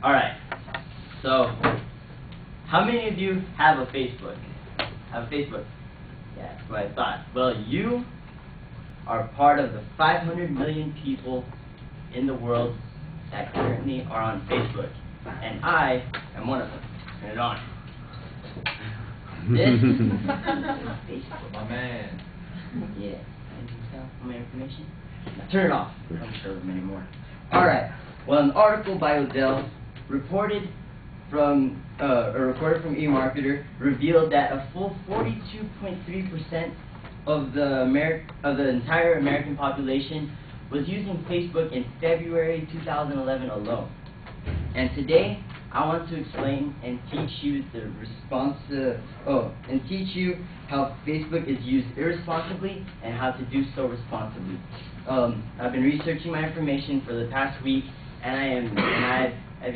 Alright, so how many of you have a Facebook? Have a Facebook? Yeah, that's what I thought. Well, you are part of the 500 million people in the world that currently are on Facebook. And I am one of them. Turn it on. This is Facebook. My man. Yeah. Anything else on my information? Now turn it off. I don't show them anymore. Alright. Well, an article by Odell reported from eMarketer revealed that a full 42.3% of the entire American population was using Facebook in February 2011 alone. And today, I want to explain and teach you how Facebook is used irresponsibly and how to do so responsibly. I've been researching my information for the past week, and as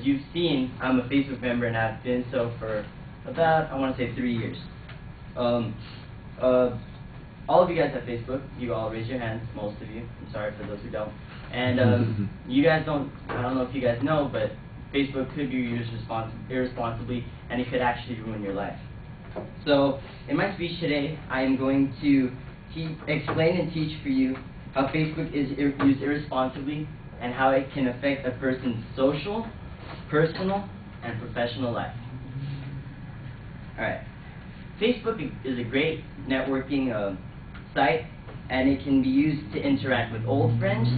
you've seen, I'm a Facebook member, and I've been so for about, I want to say, 3 years. All of you guys have Facebook. You all raise your hands, most of you. I'm sorry for those who don't. And you guys don't, I don't know if you guys know, but Facebook could be used irresponsibly, and it could actually ruin your life. So, in my speech today, I am going to explain and teach for you how Facebook is used irresponsibly and how it can affect a person's social, personal, and professional life. Alright. Facebook is a great networking site, and it can be used to interact with old friends,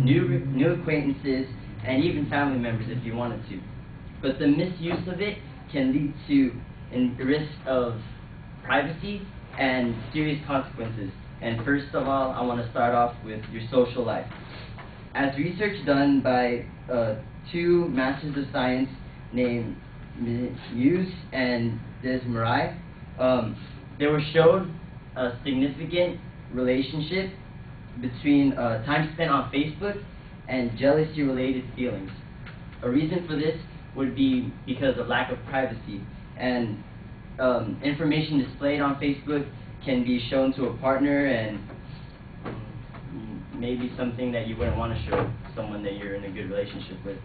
new acquaintances, and even family members if you wanted to. But the misuse of it can lead to risk of privacy and serious consequences. And first of all, I want to start off with your social life. As research done by two Masters of Science named Muse and Desmarais, they were showed a significant relationship between time spent on Facebook and jealousy-related feelings. A reason for this would be because of lack of privacy, and information displayed on Facebook can be shown to a partner and maybe something that you wouldn't want to show someone that you're in a good relationship with.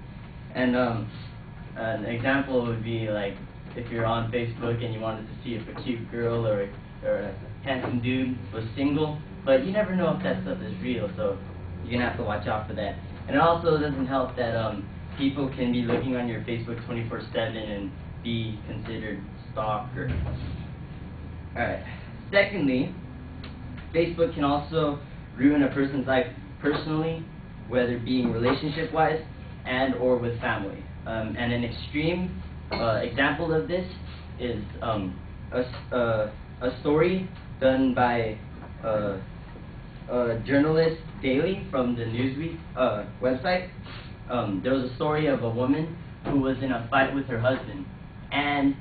And an example would be like if you're on Facebook and you wanted to see if a cute girl or a handsome dude was single, but you never know if that stuff is real, so you're going to have to watch out for that. And it also doesn't help that people can be looking on your Facebook 24/7 and be considered stalker. Alright. Secondly, Facebook can also ruin a person's life personally, whether being relationship-wise and or with family. And an extreme example of this is a story done by journalist Daily from the Newsweek website. There was a story of a woman who was in a fight with her husband, and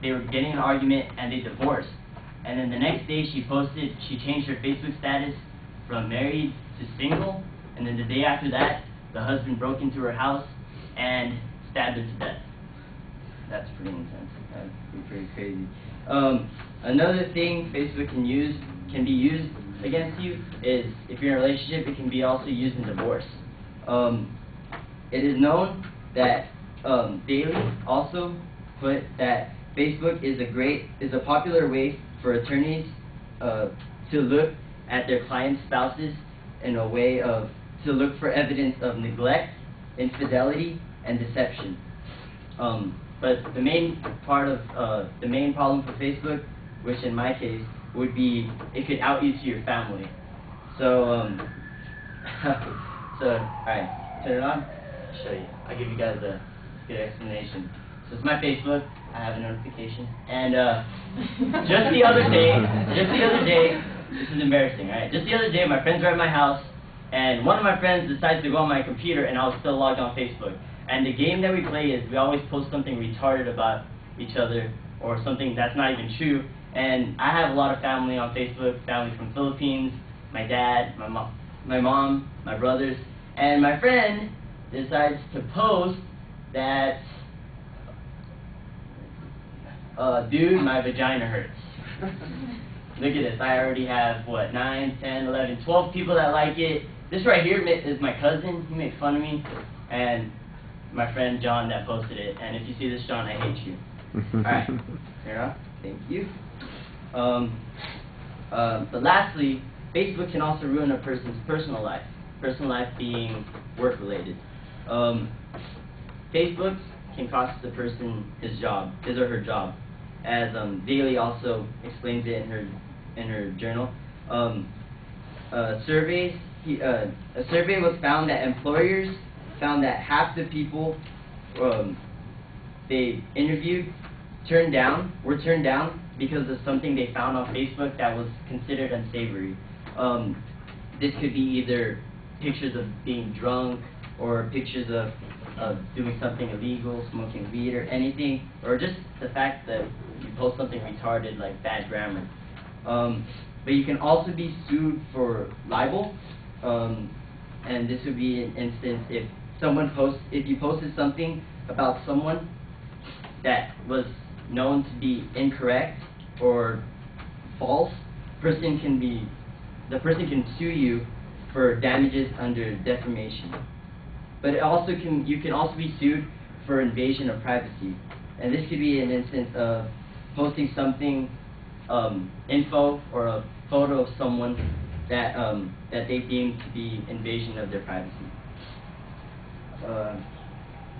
they were getting in an argument and they divorced. And then the next day she changed her Facebook status from married to single, and then the day after that, the husband broke into her house and stabbed her to death. That's pretty intense. That'd be pretty crazy. Another thing Facebook can be used against you is if you're in a relationship, it can be also used in divorce. It is known that Daily also put that Facebook is a popular way for attorneys to look at their clients' spouses in a way to look for evidence of neglect, infidelity, and deception. But the main problem for Facebook, which in my case would be it could out you to your family. So alright, turn it on. I'll show you. I'll give you guys a good explanation. So it's my Facebook. I have a notification, and just the other day, this is embarrassing, right? Just the other day, my friends were at my house, and one of my friends decided to go on my computer, and I was still logged on Facebook. And the game that we play is we always post something retarded about each other, or something that's not even true. And I have a lot of family on Facebook, family from Philippines, my dad, my mom, my brothers, and my friend decides to post that, dude, my vagina hurts. Look at this, I already have, what, 9, 10, 11, 12 people that like it. This right here is my cousin. He made fun of me. and my friend John that posted it. And if you see this, John, I hate you. All right, Sarah, thank you. But lastly, Facebook can also ruin a person's personal life being work-related. Facebook can cost the person his or her job, as Daly also explains it in her journal. A survey was found that employers found that half the people they interviewed were turned down because of something they found on Facebook that was considered unsavory. This could be either pictures of being drunk, or pictures of doing something illegal, smoking weed or anything, or just the fact that you post something retarded like bad grammar. But you can also be sued for libel, and this would be an instance if you posted something about someone that was known to be incorrect or false, the person can sue you for damages under defamation. But you can also be sued for invasion of privacy, and this could be an instance of posting something, info or a photo of someone that they deem to be invasion of their privacy.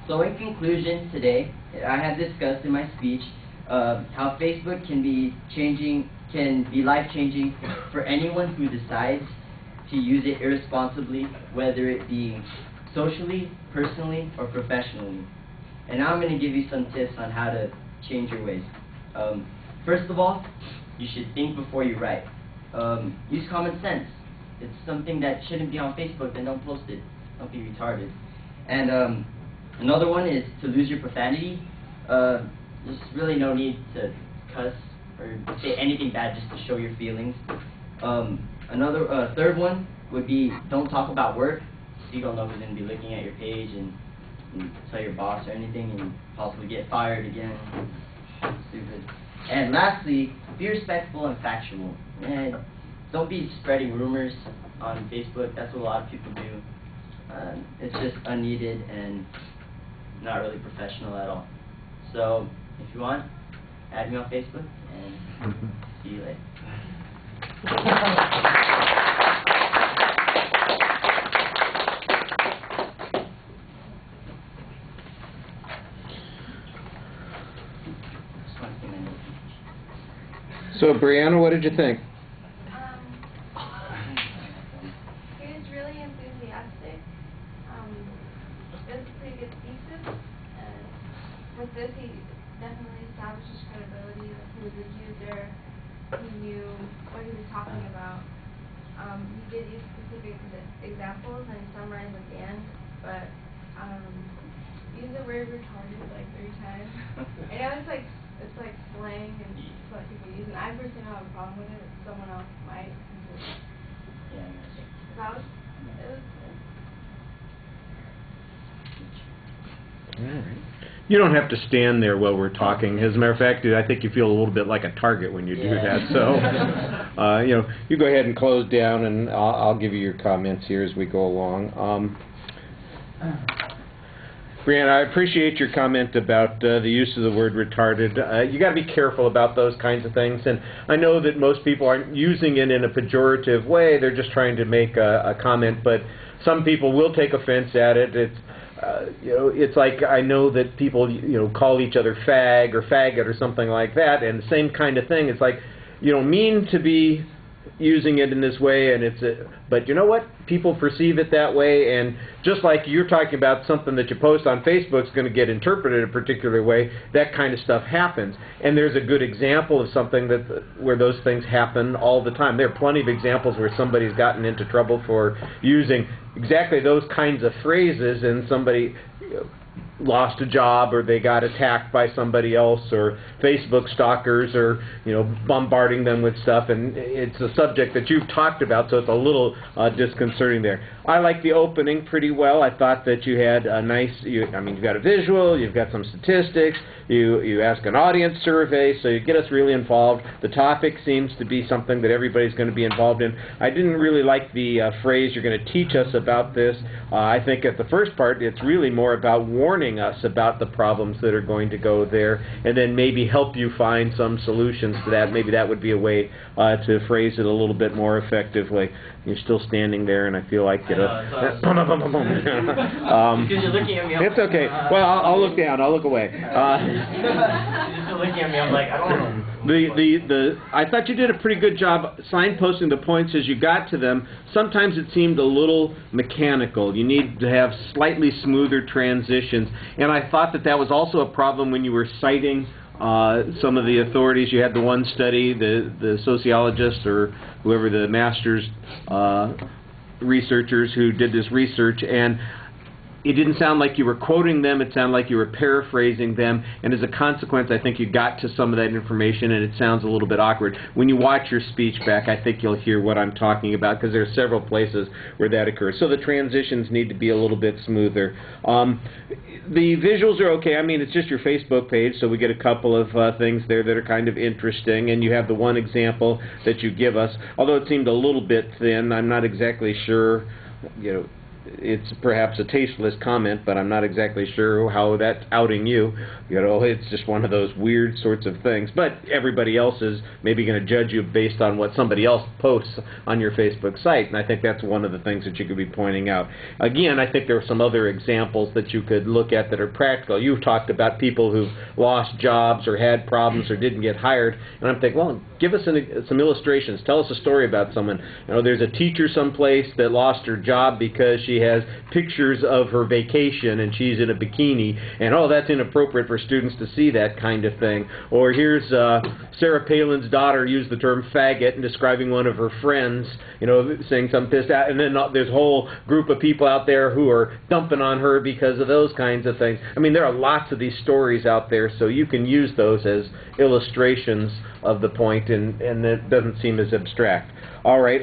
So in conclusion, today I have discussed in my speech how Facebook can be life-changing for anyone who decides to use it irresponsibly, whether it be socially, personally, or professionally. And now I'm going to give you some tips on how to change your ways. First of all, you should think before you write. Use common sense. It's something that shouldn't be on Facebook, then don't post it. Don't be retarded. And another one is to lose your profanity. There's really no need to cuss or say anything bad just to show your feelings. Third one would be don't talk about work. So you don't know who's going to be looking at your page and tell your boss or anything and possibly get fired again. Stupid. And lastly, be respectful and factual. And don't be spreading rumors on Facebook. That's what a lot of people do. It's just unneeded and not really professional at all. So if you want, add me on Facebook and see you later. So, Brianna, what did you think? He was really enthusiastic. It was a pretty good thesis. With this, he definitely established his credibility. He was a user. He knew what he was talking about. He did use specific examples and he summarized at the end, but used the word retarded like 3 times. I know it's like slang and it's what people use, and I personally don't have a problem with it. Someone else might. Yeah. That was it was All right. You don't have to stand there while we're talking. As a matter of fact, I think you feel a little bit like a target when you do that. So, you go ahead and close down, and I'll give you your comments here as we go along. Brianna, I appreciate your comment about the use of the word retarded. You got to be careful about those kinds of things, and I know that most people aren't using it in a pejorative way. They're just trying to make a comment, but some people will take offense at it. It's like I know that people call each other fag or faggot or something like that, and the same kind of thing. It's like you don't mean to be using it in this way, and but you know what? People perceive it that way, and just like you're talking about something that you post on Facebook is going to get interpreted a particular way, that kind of stuff happens. And there's a good example of something where those things happen all the time. There are plenty of examples where somebody's gotten into trouble for using exactly those kinds of phrases, and somebody lost a job, or they got attacked by somebody else, or Facebook stalkers are, you know, bombarding them with stuff, and it's a subject that you've talked about, so it's a little disconcerting there. I like the opening pretty well. I thought that you had a nice, I mean, you've got a visual, you've got some statistics, you ask an audience survey, so you get us really involved. The topic seems to be something that everybody's going to be involved in. I didn't really like the phrase, you're going to teach us about this. I think at the first part, it's really more about warning us about the problems that are going to go there, and then maybe help you find some solutions to that. Maybe that would be a way to phrase it a little bit more effectively. You're still standing there, and I feel like Because you're looking at me. It's okay. Well, I'll look down. I'll look away. You're still looking at me. I'm like, I don't know. I thought you did a pretty good job signposting the points as you got to them. Sometimes it seemed a little mechanical. You need to have slightly smoother transitions, and I thought that that was also a problem when you were citing some of the authorities. You had the one study, the sociologist or whoever, the master's researchers who did this research, and it didn't sound like you were quoting them, it sounded like you were paraphrasing them, and as a consequence I think you got to some of that information and it sounds a little bit awkward. When you watch your speech back, I think you'll hear what I'm talking about, because there are several places where that occurs. So the transitions need to be a little bit smoother. The visuals are okay. I mean, it's just your Facebook page, so we get a couple of things there that are kind of interesting, and you have the one example that you give us, although it seemed a little bit thin. I'm not exactly sure, you know, it's perhaps a tasteless comment, but I'm not exactly sure how that's outing you. You know, it's just one of those weird sorts of things. But everybody else is maybe going to judge you based on what somebody else posts on your Facebook site, and I think that's one of the things that you could be pointing out. Again, I think there are some other examples that you could look at that are practical. You've talked about people who've lost jobs or had problems or didn't get hired, and I'm thinking, well, give us some illustrations. Tell us a story about someone. You know, there's a teacher someplace that lost her job because she has pictures of her vacation and she's in a bikini, and oh, that's inappropriate for students to see that kind of thing. Or here's Sarah Palin's daughter used the term faggot in describing one of her friends, you know, saying something pissed out, and then there's a whole group of people out there who are dumping on her because of those kinds of things. I mean, there are lots of these stories out there, so you can use those as illustrations of the point, and it doesn't seem as abstract. All right,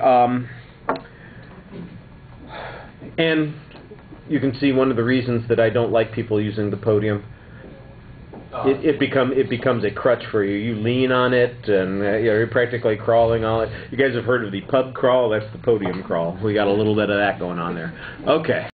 and you can see one of the reasons that I don't like people using the podium. It becomes a crutch for you. You lean on it, and you're practically crawling on it. You guys have heard of the pub crawl? That's the podium crawl. We got a little bit of that going on there. Okay.